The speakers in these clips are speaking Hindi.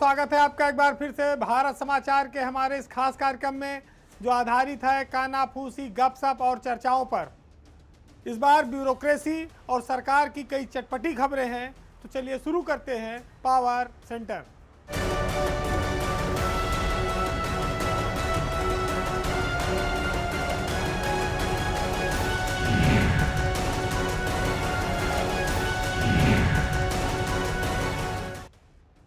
स्वागत है आपका एक बार फिर से भारत समाचार के हमारे इस खास कार्यक्रम में जो आधारित है कानाफूसी, गपशप और चर्चाओं पर। इस बार ब्यूरोक्रेसी और सरकार की कई चटपटी खबरें हैं, तो चलिए शुरू करते हैं पावर सेंटर।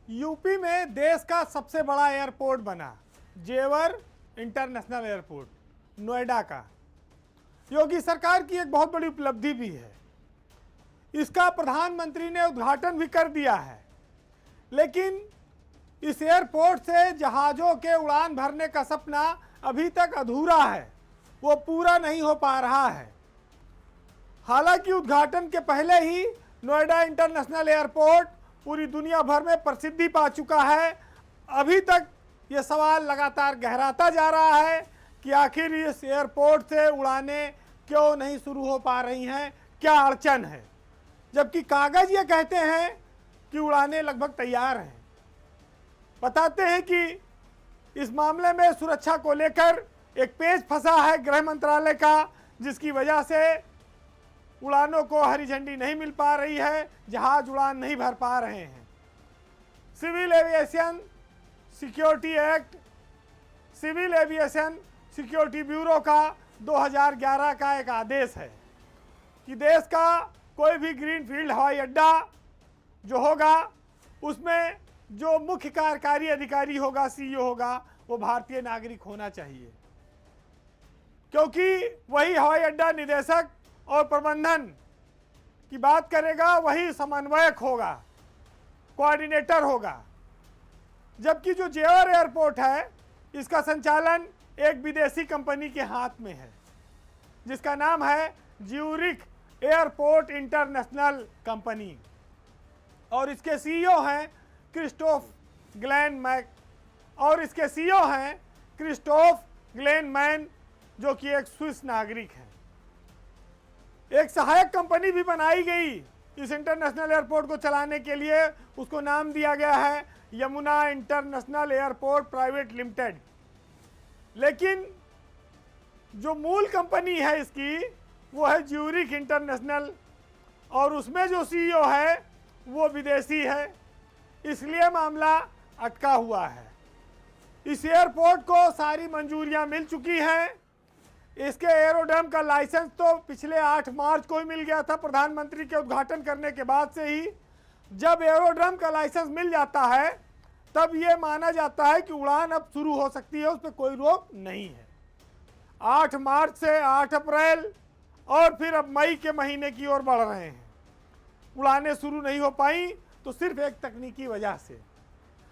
यूपी में देश का सबसे बड़ा एयरपोर्ट बना, जेवर इंटरनेशनल एयरपोर्ट नोएडा का। योगी सरकार की एक बहुत बड़ी उपलब्धि भी है। इसका प्रधानमंत्री ने उद्घाटन भी कर दिया है, लेकिन इस एयरपोर्ट से जहाज़ों के उड़ान भरने का सपना अभी तक अधूरा है, वो पूरा नहीं हो पा रहा है। हालांकि उद्घाटन के पहले ही नोएडा इंटरनेशनल एयरपोर्ट पूरी दुनिया भर में प्रसिद्धि पा चुका है। अभी तक ये सवाल लगातार गहराता जा रहा है कि आखिर इस एयरपोर्ट से उड़ानें क्यों नहीं शुरू हो पा रही हैं, क्या अड़चन है, जबकि कागज ये कहते हैं कि उड़ानें लगभग तैयार हैं। बताते हैं कि इस मामले में सुरक्षा को लेकर एक पेच फंसा है गृह मंत्रालय का, जिसकी वजह से उड़ानों को हरी झंडी नहीं मिल पा रही है, जहाज उड़ान नहीं भर पा रहे हैं। Civil aviation security act, civil aviation security bureau का 2011 का एक आदेश है कि देश का कोई भी ग्रीनफील्ड हवाई अड्डा जो होगा, उसमें जो मुख्य कार्यकारी अधिकारी होगा, सीईओ होगा, वो भारतीय नागरिक होना चाहिए, क्योंकि वही हवाई अड्डा निदेशक और प्रबंधन की बात करेगा, वही समन्वयक होगा, कोऑर्डिनेटर होगा। जबकि जो जेवर एयरपोर्ट है, इसका संचालन एक विदेशी कंपनी के हाथ में है, जिसका नाम है ज्यूरिख एयरपोर्ट इंटरनेशनल कंपनी, और इसके सीईओ हैं क्रिस्टोफ ग्लेनमैन, जो कि एक स्विस नागरिक है। एक सहायक कंपनी भी बनाई गई इस इंटरनेशनल एयरपोर्ट को चलाने के लिए, उसको नाम दिया गया है Yamuna international airport private limited. लेकिन जो मूल कंपनी है इसकी, वो है ज्यूरिख इंटरनेशनल, और उसमें जो सीईओ है वो विदेशी है, इसलिए मामला अटका हुआ है। इस एयरपोर्ट को सारी मंजूरियां मिल चुकी हैं। इसके एरोड्रम का लाइसेंस तो पिछले 8 मार्च को ही मिल गया था, प्रधानमंत्री के उद्घाटन करने के बाद से ही। जब एरोड्रम का लाइसेंस मिल जाता है, तब ये माना जाता है कि उड़ान अब शुरू हो सकती है, उस पर कोई रोक नहीं है। 8 मार्च से 8 अप्रैल और फिर अब मई के महीने की ओर बढ़ रहे हैं। उड़ानें शुरू नहीं हो पाई तो सिर्फ एक तकनीकी वजह से।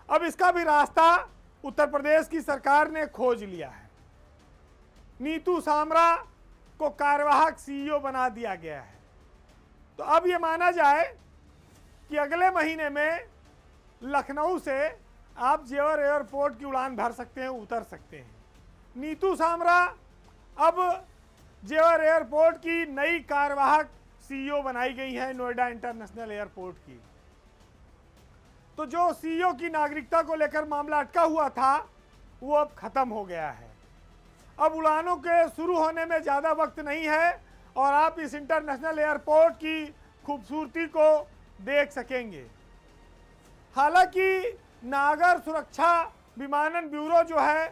अब इसका भी रास्ता उत्तर प्रदेश की सरकार ने खोज लिया है। नीतू सामरा को कार्यवाहक सीईओ बना दिया गया है। तो अब ये माना जाए कि अगले महीने में लखनऊ से आप जेवर एयरपोर्ट की उड़ान भर सकते हैं, उतर सकते हैं। नीतू सामरा अब जेवर एयरपोर्ट की नई कार्यवाहक सीईओ बनाई गई है नोएडा इंटरनेशनल एयरपोर्ट की। तो जो सीईओ की नागरिकता को लेकर मामला अटका हुआ था, वो अब खत्म हो गया है। अब उड़ानों के शुरू होने में ज़्यादा वक्त नहीं है और आप इस इंटरनेशनल एयरपोर्ट की खूबसूरती को देख सकेंगे। हालांकि नागर सुरक्षा विमानन ब्यूरो जो है,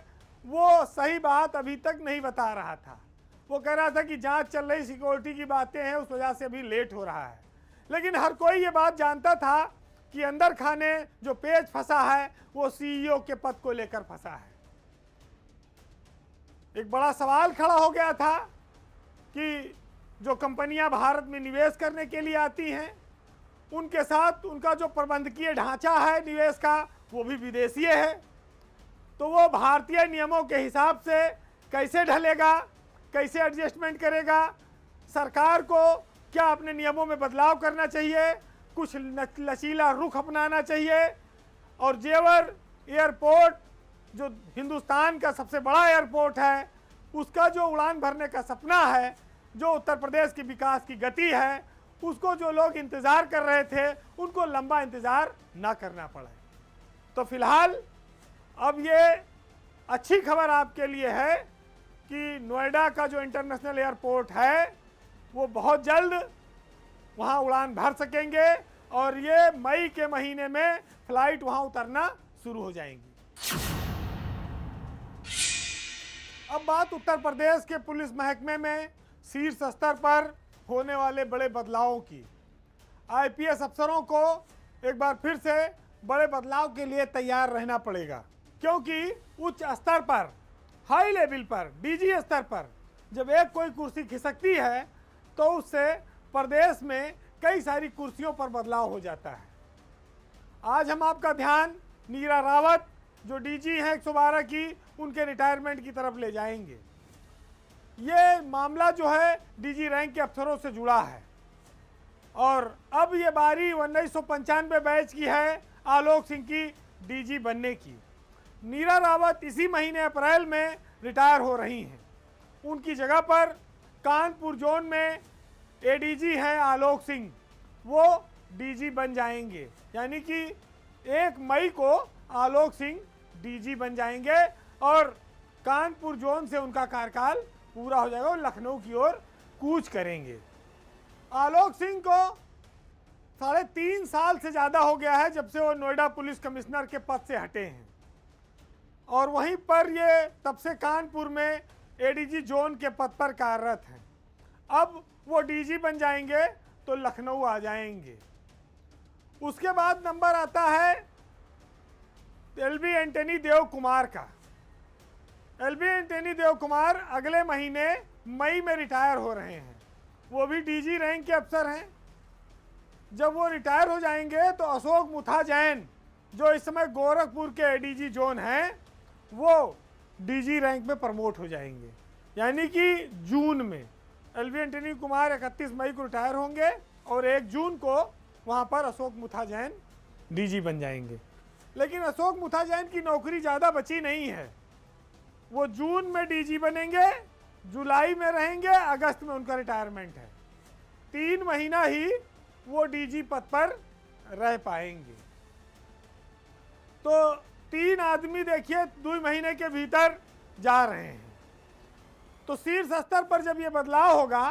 वो सही बात अभी तक नहीं बता रहा था। वो कह रहा था कि जांच चल रही, सिक्योरिटी की बातें हैं, उस वजह से अभी लेट हो रहा है। लेकिन हर कोई ये बात जानता था कि अंदर खाने जो पेच फंसा है, वो सीईओ के पद को लेकर फंसा है। एक बड़ा सवाल खड़ा हो गया था कि जो कंपनियां भारत में निवेश करने के लिए आती हैं, उनके साथ उनका जो प्रबंधकीय ढांचा है निवेश का, वो भी विदेशी है। तो वो भारतीय नियमों के हिसाब से कैसे ढलेगा, कैसे एडजस्टमेंट करेगा? सरकार को क्या अपने नियमों में बदलाव करना चाहिए, कुछ लचीला रुख अपनाना चाहिए? और जेवर एयरपोर्ट जो हिंदुस्तान का सबसे बड़ा एयरपोर्ट है, उसका जो उड़ान भरने का सपना है, जो उत्तर प्रदेश की विकास की गति है, उसको जो लोग इंतज़ार कर रहे थे, उनको लंबा इंतज़ार ना करना पड़े। तो फिलहाल अब ये अच्छी खबर आपके लिए है कि नोएडा का जो इंटरनेशनल एयरपोर्ट है वो बहुत जल्द वहाँ उड़ान भर सकेंगे और ये मई के महीने में फ्लाइट वहाँ उतरना शुरू हो जाएंगी। अब बात उत्तर प्रदेश के पुलिस महकमे में शीर्ष स्तर पर होने वाले बड़े बदलावों की। आईपीएस अफसरों को एक बार फिर से बड़े बदलाव के लिए तैयार रहना पड़ेगा, क्योंकि उच्च स्तर पर, हाई लेवल पर, डीजी स्तर पर जब एक कोई कुर्सी खिसकती है तो उससे प्रदेश में कई सारी कुर्सियों पर बदलाव हो जाता है। आज हम आपका ध्यान नीरा रावत जो डीजी हैं 112 की, उनके रिटायरमेंट की तरफ ले जाएंगे। ये मामला जो है डीजी रैंक के अफसरों से जुड़ा है और अब ये बारी 1995 बैच की है आलोक सिंह की डीजी बनने की। नीरा रावत इसी महीने अप्रैल में रिटायर हो रही हैं। उनकी जगह पर कानपुर जोन में एडीजी हैं आलोक सिंह, वो डीजी बन जाएंगे, यानी कि 1 मई को आलोक सिंह डीजी बन जाएंगे और कानपुर जोन से उनका कार्यकाल पूरा हो जाएगा और लखनऊ की ओर कूच करेंगे। आलोक सिंह को 3.5 साल से ज़्यादा हो गया है जब से वो नोएडा पुलिस कमिश्नर के पद से हटे हैं और वहीं पर ये तब से कानपुर में एडीजी जोन के पद पर कार्यरत हैं। अब वो डीजी बन जाएंगे तो लखनऊ आ जाएंगे। उसके बाद नंबर आता है एलवी एंटनी देव कुमार का। एलवी एंटनी देव कुमार अगले महीने मई में रिटायर हो रहे हैं। वो भी डीजी रैंक के अफसर हैं। जब वो रिटायर हो जाएंगे तो अशोक मुथा जैन जो इस समय गोरखपुर के एडीजी जोन हैं, वो डीजी रैंक में प्रमोट हो जाएंगे, यानी कि जून में। एलवी एंटनी कुमार 31 मई को रिटायर होंगे और 1 जून को वहाँ पर अशोक मुथा जैन डीजी बन जाएंगे। लेकिन अशोक मुथा जैन की नौकरी ज़्यादा बची नहीं है। वो जून में डीजी बनेंगे, जुलाई में रहेंगे, अगस्त में उनका रिटायरमेंट है। 3 महीना ही वो डीजी पद पर रह पाएंगे। तो 3 आदमी देखिए 2 महीने के भीतर जा रहे हैं। तो शीर्ष स्तर पर जब ये बदलाव होगा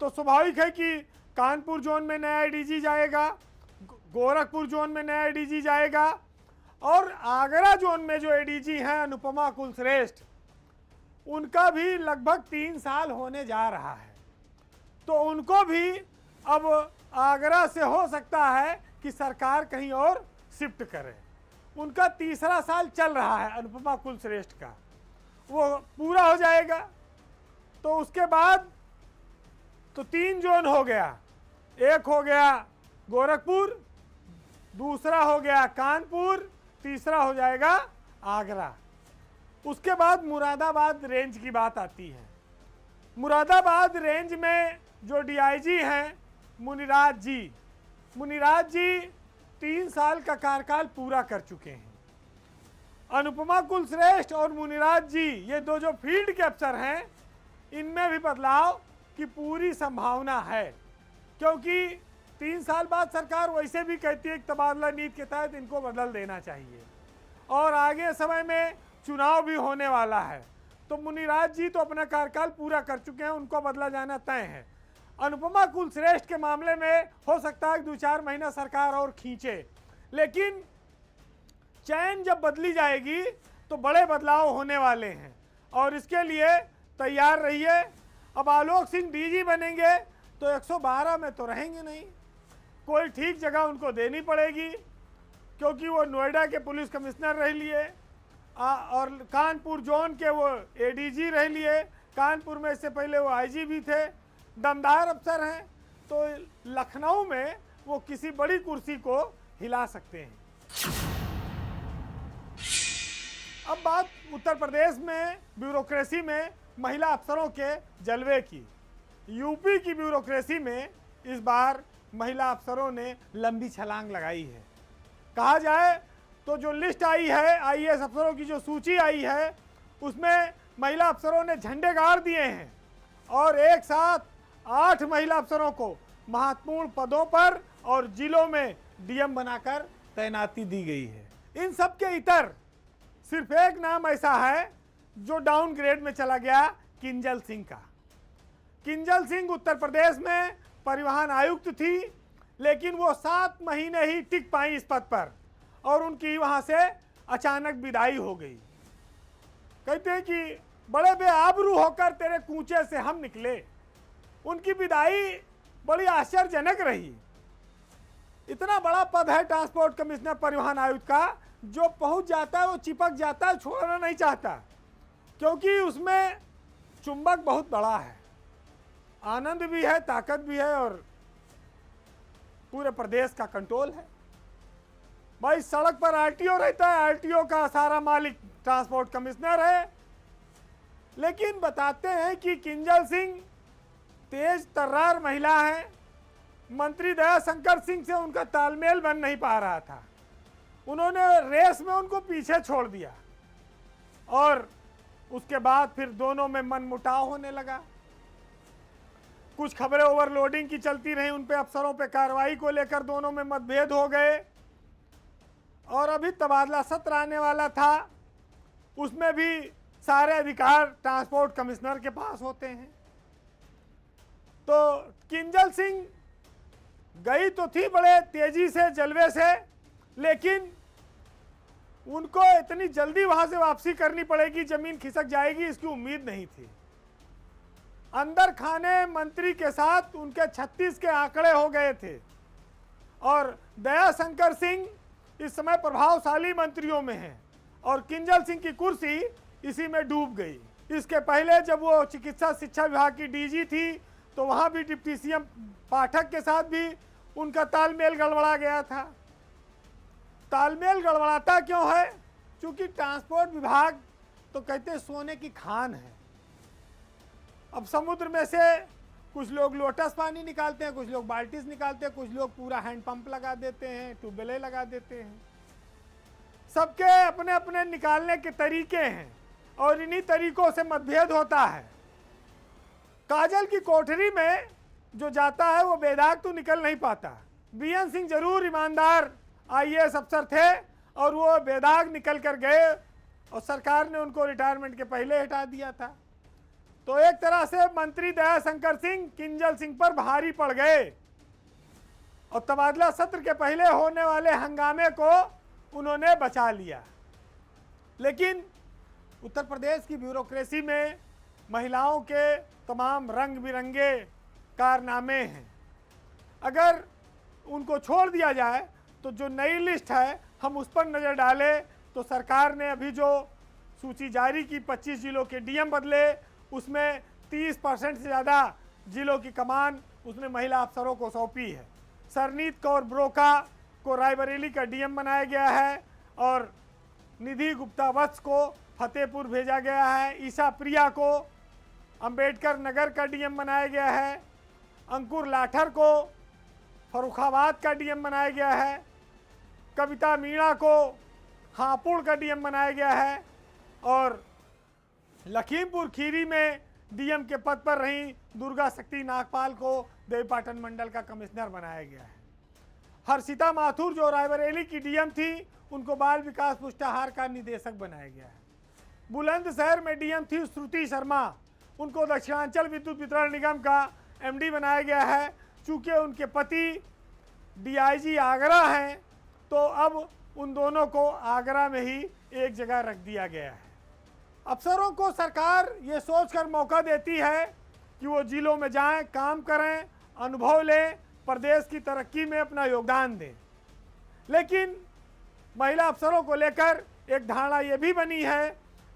तो स्वाभाविक है कि कानपुर जोन में नया डीजी जाएगा, गोरखपुर जोन में नया डीजी जाएगा और आगरा जोन में जो एडीजी हैं अनुपमा कुलश्रेष्ठ, उनका भी लगभग 3 साल होने जा रहा है। तो उनको भी अब आगरा से हो सकता है कि सरकार कहीं और शिफ्ट करे। उनका 3रा साल चल रहा है अनुपमा कुलश्रेष्ठ का, वो पूरा हो जाएगा। तो उसके बाद तो 3 जोन हो गया। एक हो गया गोरखपुर, दूसरा हो गया कानपुर, तीसरा हो जाएगा आगरा। उसके बाद मुरादाबाद रेंज की बात आती है। मुरादाबाद रेंज में जो डीआईजी हैं मुनिराज जी, मुनिराज जी 3 साल का कार्यकाल पूरा कर चुके हैं। अनुपमा कुलश्रेष्ठ और मुनिराज जी, ये 2 जो फील्ड के अफसर हैं, इनमें भी बदलाव की पूरी संभावना है, क्योंकि 3 साल बाद सरकार वैसे भी कहती है कि तबादला नीति के तहत इनको बदल देना चाहिए और आगे समय में चुनाव भी होने वाला है। तो मुनिराज जी तो अपना कार्यकाल पूरा कर चुके हैं, उनको बदला जाना तय है। अनुपमा कुलश्रेष्ठ के मामले में हो सकता है 2-4 महीना सरकार और खींचे, लेकिन चैन जब बदली जाएगी तो बड़े बदलाव होने वाले हैं और इसके लिए तैयार रहिए। अब आलोक सिंह डीजी बनेंगे तो 112 में तो रहेंगे नहीं, कोई ठीक जगह उनको देनी पड़ेगी, क्योंकि वो नोएडा के पुलिस कमिश्नर रह लिए और कानपुर जोन के वो एडीजी रह लिए। कानपुर में इससे पहले वो आईजी भी थे, दमदार अफसर हैं। तो लखनऊ में वो किसी बड़ी कुर्सी को हिला सकते हैं। अब बात उत्तर प्रदेश में ब्यूरोक्रेसी में महिला अफसरों के जलवे की। यूपी की ब्यूरोक्रेसी में इस बार महिला अफसरों ने लंबी छलांग लगाई है। कहा जाए तो जो लिस्ट आई है, आईएएस अफसरों की जो सूची आई है, उसमें महिला अफसरों ने झंडे गाड़ दिए हैं और एक साथ 8 महिला अफसरों को महत्वपूर्ण पदों पर और जिलों में डीएम बनाकर तैनाती दी गई है। इन सब के इतर सिर्फ एक नाम ऐसा है जो डाउनग्रेड में चला गया, किंजल सिंह का। किंजल सिंह उत्तर प्रदेश में परिवहन आयुक्त थी, लेकिन वो 7 महीने ही टिक पाई इस पद पर और उनकी वहां से अचानक विदाई हो गई। कहते हैं कि बड़े बेआबरू होकर तेरे कूचे से हम निकले। उनकी विदाई बड़ी आश्चर्यजनक रही। इतना बड़ा पद है ट्रांसपोर्ट कमिश्नर परिवहन आयुक्त का, जो पहुंच जाता है वो चिपक जाता है, छोड़ना नहीं चाहता, क्योंकि उसमें चुंबक बहुत बड़ा है, आनंद भी है, ताकत भी है और पूरे प्रदेश का कंट्रोल है। भाई सड़क पर आरटीओ रहता है, आरटीओ का सारा मालिक ट्रांसपोर्ट कमिश्नर है। लेकिन बताते हैं कि किंजल सिंह तेज तर्रार महिला है। मंत्री दया शंकर सिंह से उनका तालमेल बन नहीं पा रहा था। उन्होंने रेस में उनको पीछे छोड़ दिया और उसके बाद फिर दोनों में मनमुटाव होने लगा। कुछ खबरें ओवरलोडिंग की चलती रही, उन पे अफसरों पे कार्रवाई को लेकर दोनों में मतभेद हो गए और अभी तबादला सत्र आने वाला था, उसमें भी सारे अधिकार ट्रांसपोर्ट कमिश्नर के पास होते हैं। तो किंजल सिंह गई तो थी बड़े तेजी से, जलवे से, लेकिन उनको इतनी जल्दी वहां से वापसी करनी पड़ेगी, जमीन खिसक जाएगी, इसकी उम्मीद नहीं थी। अंदर खाने मंत्री के साथ उनके 36 के आंकड़े हो गए थे और दया शंकर सिंह इस समय प्रभावशाली मंत्रियों में हैं और किंजल सिंह की कुर्सी इसी में डूब गई। इसके पहले जब वो चिकित्सा शिक्षा विभाग की डीजी थी तो वहां भी डिप्टी सीएम पाठक के साथ भी उनका तालमेल गड़बड़ा गया था। तालमेल गड़बड़ाता क्यों है? क्योंकि ट्रांसपोर्ट विभाग तो कहते हैं सोने की खान है। अब समुद्र में से कुछ लोग लोटस पानी निकालते हैं, कुछ लोग बाल्टीज निकालते हैं, कुछ लोग पूरा हैंड पंप लगा देते हैं, ट्यूबवेलें लगा देते हैं। सबके अपने अपने निकालने के तरीके हैं और इन्हीं तरीकों से मतभेद होता है। काजल की कोठरी में जो जाता है वो बेदाग तो निकल नहीं पाता। बीएन सिंह जरूर ईमानदार आईएएस अफसर थे और वो बेदाग निकल कर गए और सरकार ने उनको रिटायरमेंट के पहले हटा दिया था। तो एक तरह से मंत्री दया शंकर सिंह किंजल सिंह पर भारी पड़ गए और तबादला सत्र के पहले होने वाले हंगामे को उन्होंने बचा लिया। लेकिन उत्तर प्रदेश की ब्यूरोक्रेसी में महिलाओं के तमाम रंग बिरंगे कारनामे हैं। अगर उनको छोड़ दिया जाए तो जो नई लिस्ट है हम उस पर नज़र डालें तो सरकार ने अभी जो सूची जारी की 25 जिलों के डीएम बदले, उसमें 30% से ज़्यादा जिलों की कमान उसने महिला अफसरों को सौंपी है। सरनीत कौर ब्रोका को रायबरेली का डीएम बनाया गया है और निधि गुप्ता वत्स को फतेहपुर भेजा गया है। ईशा प्रिया को अंबेडकर नगर का डीएम बनाया गया है। अंकुर लाठर को फरुखाबाद का डीएम बनाया गया है। कविता मीणा को हापुड़ का डीएम बनाया गया है और लखीमपुर खीरी में डीएम के पद पर रही दुर्गा शक्ति नागपाल को देवीपाटन मंडल का कमिश्नर बनाया गया है। हर्षिता माथुर जो रायबरेली की डीएम थी उनको बाल विकास पुष्टाहार का निदेशक बनाया गया है। बुलंदशहर में डीएम थी श्रुति शर्मा, उनको दक्षिणांचल विद्युत वितरण निगम का एमडी बनाया गया है। चूँकि उनके पति डीआईजी आगरा हैं तो अब उन दोनों को आगरा में ही एक जगह रख दिया गया है। अफसरों को सरकार ये सोचकर मौका देती है कि वो जिलों में जाएं, काम करें, अनुभव लें, प्रदेश की तरक्की में अपना योगदान दें। लेकिन महिला अफसरों को लेकर एक धारणा ये भी बनी है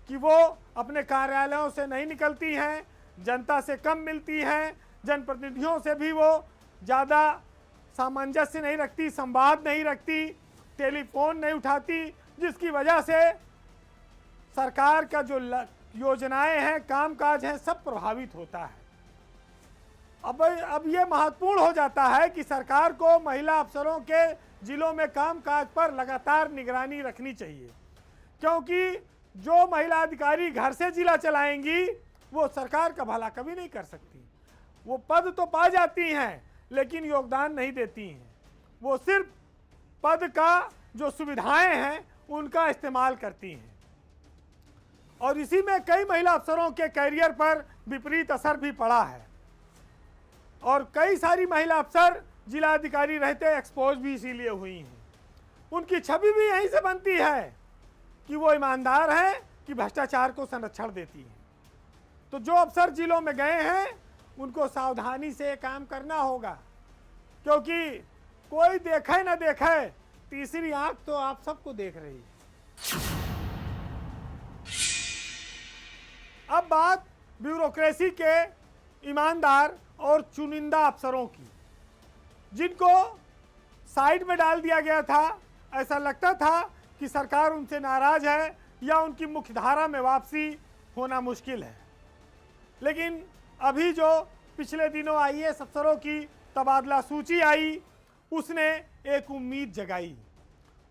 कि वो अपने कार्यालयों से नहीं निकलती हैं, जनता से कम मिलती हैं, जनप्रतिनिधियों से भी वो ज़्यादा सामंजस्य नहीं रखती, संवाद नहीं रखती, टेलीफोन नहीं उठाती, जिसकी वजह से सरकार का जो योजनाएं हैं, कामकाज हैं, सब प्रभावित होता है। अब ये महत्वपूर्ण हो जाता है कि सरकार को महिला अफसरों के जिलों में कामकाज पर लगातार निगरानी रखनी चाहिए, क्योंकि जो महिला अधिकारी घर से जिला चलाएंगी वो सरकार का भला कभी नहीं कर सकती। वो पद तो पा जाती हैं लेकिन योगदान नहीं देती हैं। वो सिर्फ पद का जो सुविधाएं हैं उनका इस्तेमाल करती हैं और इसी में कई महिला अफसरों के कैरियर पर विपरीत असर भी पड़ा है और कई सारी महिला अफसर जिला अधिकारी रहते एक्सपोज भी इसीलिए हुई हैं। उनकी छवि भी यहीं से बनती है कि वो ईमानदार हैं कि भ्रष्टाचार को संरक्षण देती हैं। तो जो अफसर जिलों में गए हैं उनको सावधानी से काम करना होगा, क्योंकि कोई देखे न देखे तीसरी आंख तो आप सबको देख रही है। अब बात ब्यूरोक्रेसी के ईमानदार और चुनिंदा अफसरों की, जिनको साइड में डाल दिया गया था। ऐसा लगता था कि सरकार उनसे नाराज है या उनकी मुख्यधारा में वापसी होना मुश्किल है, लेकिन अभी जो पिछले दिनों आईएएस अफसरों की तबादला सूची आई उसने एक उम्मीद जगाई।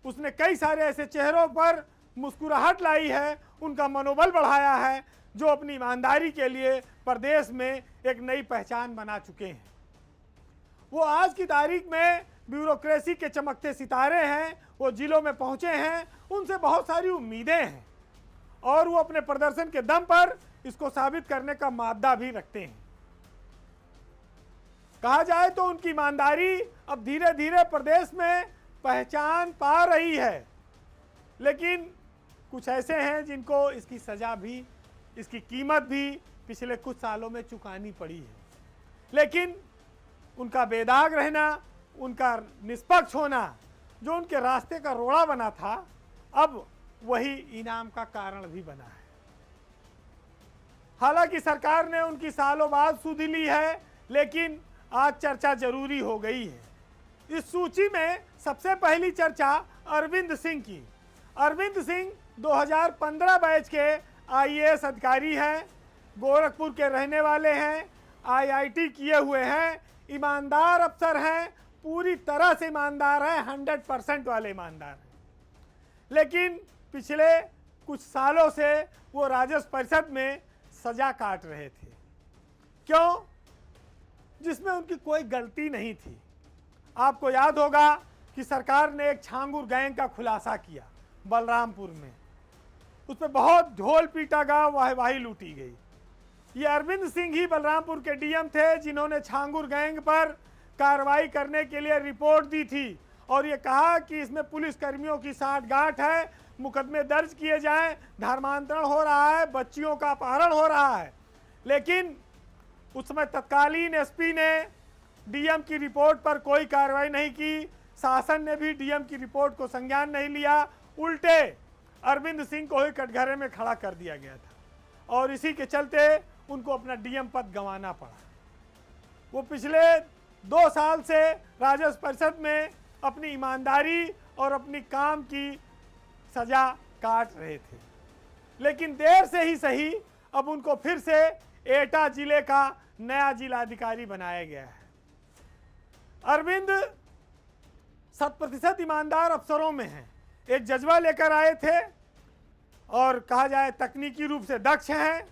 उसने कई सारे ऐसे चेहरों पर मुस्कुराहट लाई है, उनका मनोबल बढ़ाया है, जो अपनी ईमानदारी के लिए प्रदेश में एक नई पहचान बना चुके हैं। वो आज की तारीख में ब्यूरोक्रेसी के चमकते सितारे हैं, वो जिलों में पहुंचे हैं, उनसे बहुत सारी उम्मीदें हैं और वो अपने प्रदर्शन के दम पर इसको साबित करने का मादा भी रखते हैं। कहा जाए तो उनकी ईमानदारी अब धीरे धीरे प्रदेश में पहचान पा रही है, लेकिन कुछ ऐसे हैं जिनको इसकी सजा भी, इसकी कीमत भी पिछले कुछ सालों में चुकानी पड़ी है। लेकिन उनका बेदाग रहना, उनका निष्पक्ष होना, जो उनके रास्ते का रोड़ा बना था, अब वही इनाम का कारण भी बना है। हालांकि सरकार ने उनकी सालों बाद सुध ली है, लेकिन आज चर्चा जरूरी हो गई है। इस सूची में सबसे पहली चर्चा अरविंद सिंह की। अरविंद सिंह 2015 बैच के आईएएस अधिकारी हैं, गोरखपुर के रहने वाले हैं, आईआईटी किए हुए हैं, ईमानदार अफसर हैं, पूरी तरह से ईमानदार हैं, 100% वाले ईमानदार हैं। लेकिन पिछले कुछ सालों से वो राजस्व परिषद में सजा काट रहे थे। क्यों? जिसमें उनकी कोई गलती नहीं थी। आपको याद होगा कि सरकार ने एक छांगुर गैंग का खुलासा किया बलरामपुर में, उस पर बहुत ढोल पीटा गया, वाहवाही लूटी गई। ये अरविंद सिंह ही बलरामपुर के डीएम थे जिन्होंने छांगुर गैंग पर कार्रवाई करने के लिए रिपोर्ट दी थी और ये कहा कि इसमें पुलिस कर्मियों की साठगांठ है, मुकदमे दर्ज किए जाएं, धर्मांतरण हो रहा है, बच्चियों का अपहरण हो रहा है। लेकिन उस समय तत्कालीन एसपी ने डीएम की रिपोर्ट पर कोई कार्रवाई नहीं की, शासन ने भी डीएम की रिपोर्ट को संज्ञान नहीं लिया, उल्टे अरविंद सिंह को ही कटघरे में खड़ा कर दिया गया था और इसी के चलते उनको अपना डीएम पद गंवाना पड़ा। वो पिछले 2 साल से राजस्व परिषद में अपनी ईमानदारी और अपनी काम की सजा काट रहे थे, लेकिन देर से ही सही अब उनको फिर से एटा जिले का नया जिलाधिकारी बनाया गया है। अरविंद 100% ईमानदार अफसरों में हैं, एक जज्बा लेकर आए थे और कहा जाए तकनीकी रूप से दक्ष हैं,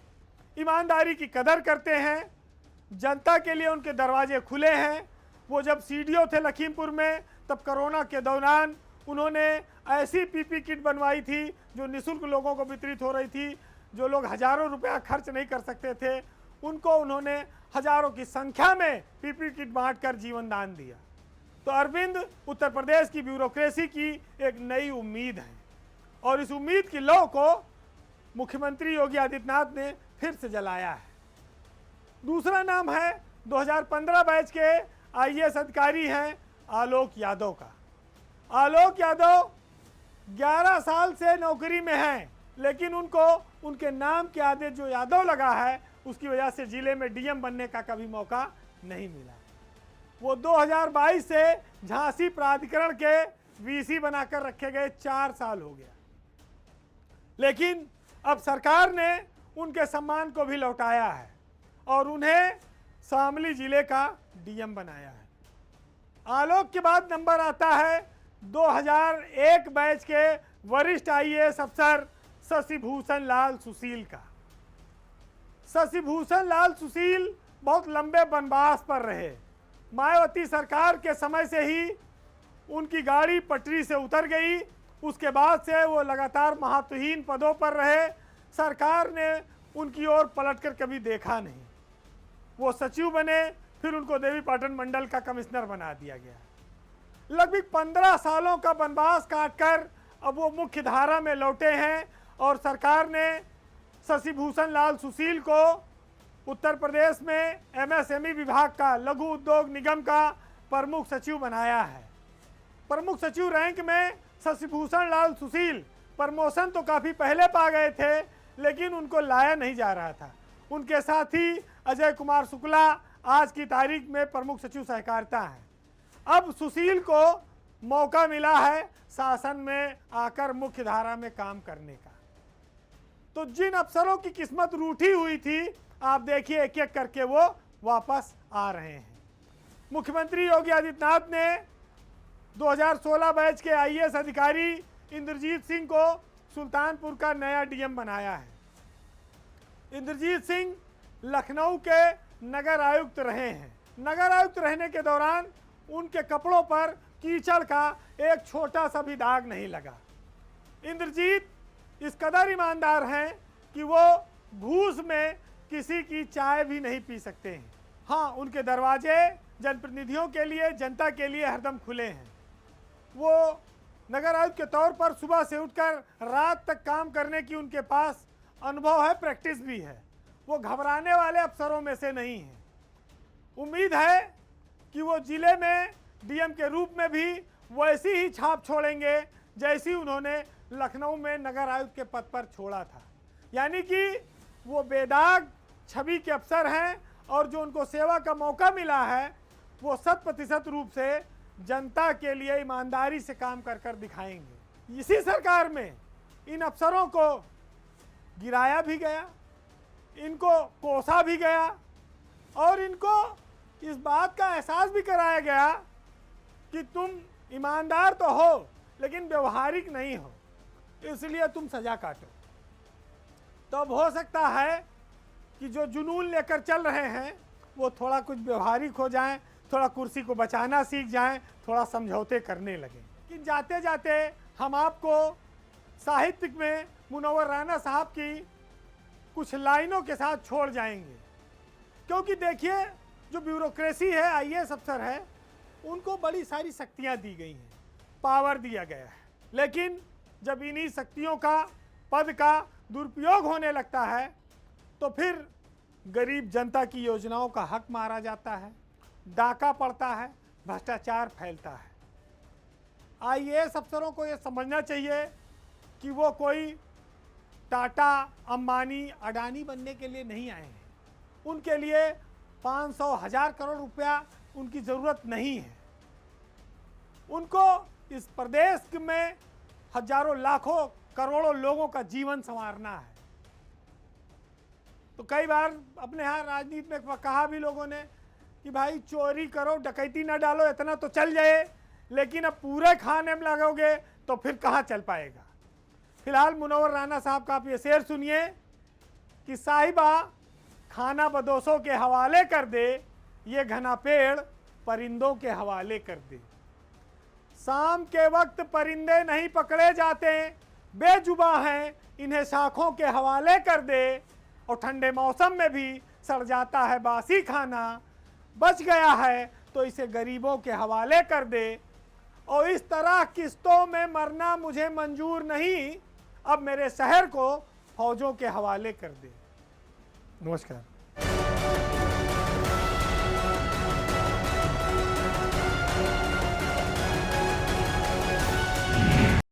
ईमानदारी की कदर करते हैं, जनता के लिए उनके दरवाजे खुले हैं। वो जब सीडीओ थे लखीमपुर में, तब कोरोना के दौरान उन्होंने ऐसी पीपी किट बनवाई थी जो निःशुल्क लोगों को वितरित हो रही थी। जो लोग हजारों रुपया खर्च नहीं कर सकते थे, उनको उन्होंने हजारों की संख्या में पीपी किट बांटकर जीवन दान दिया। तो अरविंद उत्तर प्रदेश की ब्यूरोक्रेसी की एक नई उम्मीद है और इस उम्मीद की लौ को मुख्यमंत्री योगी आदित्यनाथ ने फिर से जलाया है। दूसरा नाम है 2015 बैच के आईएएस अधिकारी हैं आलोक यादव का। आलोक यादव 11 साल से नौकरी में हैं, लेकिन उनको उनके नाम के आगे जो यादव लगा है उसकी वजह से जिले में डीएम बनने का कभी मौका नहीं मिला। वो 2022 से झांसी प्राधिकरण के वीसी बनाकर रखे गए, 4 साल हो गया, लेकिन अब सरकार ने उनके सम्मान को भी लौटाया है और उन्हें शामली जिले का डीएम बनाया है। आलोक के बाद नंबर आता है 2001 बैच के वरिष्ठ आईएएस अफसर शशिभूषण लाल सुशील का। शशिभूषण लाल सुशील बहुत लंबे वनवास पर रहे। मायावती सरकार के समय से ही उनकी गाड़ी पटरी से उतर गई उसके बाद से वो लगातार महत्वहीन पदों पर रहे। सरकार ने उनकी ओर पलटकर कभी देखा नहीं। वो सचिव बने, फिर उनको देवीपाटन मंडल का कमिश्नर बना दिया गया। लगभग 15 सालों का वनवास काटकर अब वो मुख्य धारा में लौटे हैं और सरकार ने शशि भूषण लाल सुशील को उत्तर प्रदेश में एमएसएमई विभाग का, लघु उद्योग निगम का प्रमुख सचिव बनाया है। प्रमुख सचिव रैंक में शशि भूषण लाल सुशील प्रमोशन तो काफ़ी पहले पा गए थे, लेकिन उनको लाया नहीं जा रहा था। उनके साथ ही अजय कुमार शुक्ला आज की तारीख में प्रमुख सचिव सहकारिता हैं। अब सुशील को मौका मिला है शासन में आकर मुख्य धारा में काम करने का। तो जिन अफसरों की किस्मत रूठी हुई थी, आप देखिए एक एक करके वो वापस आ रहे हैं। मुख्यमंत्री योगी आदित्यनाथ ने 2016 बैच के आईएएस अधिकारी इंद्रजीत सिंह को सुल्तानपुर का नया डीएम बनाया है। इंद्रजीत सिंह लखनऊ के नगर आयुक्त रहे हैं। नगर आयुक्त रहने के दौरान उनके कपड़ों पर कीचड़ का एक छोटा सा भी दाग नहीं लगा। इंद्रजीत इस कदर ईमानदार हैं कि वो घूस में किसी की चाय भी नहीं पी सकते हैं। हाँ, उनके दरवाजे जनप्रतिनिधियों के लिए, जनता के लिए हरदम खुले हैं। वो नगर आयुक्त के तौर पर सुबह से उठकर रात तक काम करने की उनके पास अनुभव है, प्रैक्टिस भी है। वो घबराने वाले अफसरों में से नहीं हैं। उम्मीद है कि वो जिले में डीएम के रूप में भी वैसी ही छाप छोड़ेंगे जैसी उन्होंने लखनऊ में नगर आयुक्त के पद पर छोड़ा था। यानी कि वो बेदाग छवि के अफसर हैं और जो उनको सेवा का मौका मिला है वो 100% रूप से जनता के लिए ईमानदारी से काम कर दिखाएंगे। इसी सरकार में इन अफसरों को गिराया भी गया, इनको कोसा भी गया और इनको इस बात का एहसास भी कराया गया कि तुम ईमानदार तो हो लेकिन व्यवहारिक नहीं हो, इसलिए तुम सजा काटो। तो अब हो सकता है कि जो जुनून लेकर चल रहे हैं वो थोड़ा कुछ व्यवहारिक हो जाएं, थोड़ा कुर्सी को बचाना सीख जाएं, थोड़ा समझौते करने लगें। कि जाते जाते हम आपको साहित्य में मुनव्वर राना साहब की कुछ लाइनों के साथ छोड़ जाएंगे। क्योंकि देखिए, जो ब्यूरोक्रेसी है, आईएएस अफसर है, उनको बड़ी सारी शक्तियां दी गई हैं, पावर दिया गया है। लेकिन जब इन्हीं शक्तियों का, पद का दुरुपयोग होने लगता है तो फिर गरीब जनता की योजनाओं का हक मारा जाता है, डाका पड़ता है, भ्रष्टाचार फैलता है। आईएएस अफसरों को ये समझना चाहिए कि वो कोई टाटा, अंबानी, अडानी बनने के लिए नहीं आए हैं। उनके लिए 500, 1000 करोड़ रुपया उनकी ज़रूरत नहीं है। उनको इस प्रदेश में हजारों, लाखों, करोड़ों लोगों का जीवन संवारना है। तो कई बार अपने यहाँ राजनीति में कहा भी लोगों ने कि भाई चोरी करो, डकैती ना डालो, इतना तो चल जाए, लेकिन अब पूरे खाने में लगोगे तो फिर कहाँ चल पाएगा। फिलहाल मुनव्वर राना साहब का आप ये शेर सुनिए कि साहिबा खाना बदोशों के हवाले कर दे, ये घना पेड़ परिंदों के हवाले कर दे। शाम के वक्त परिंदे नहीं पकड़े जाते, बेजुबा हैं, इन्हें शाखों के हवाले कर दे। और ठंडे मौसम में भी सड़ जाता है बासी खाना, बच गया है तो इसे गरीबों के हवाले कर दे। और इस तरह किस्तों में मरना मुझे मंजूर नहीं, अब मेरे शहर को फौजों के हवाले कर दे। नमस्कार।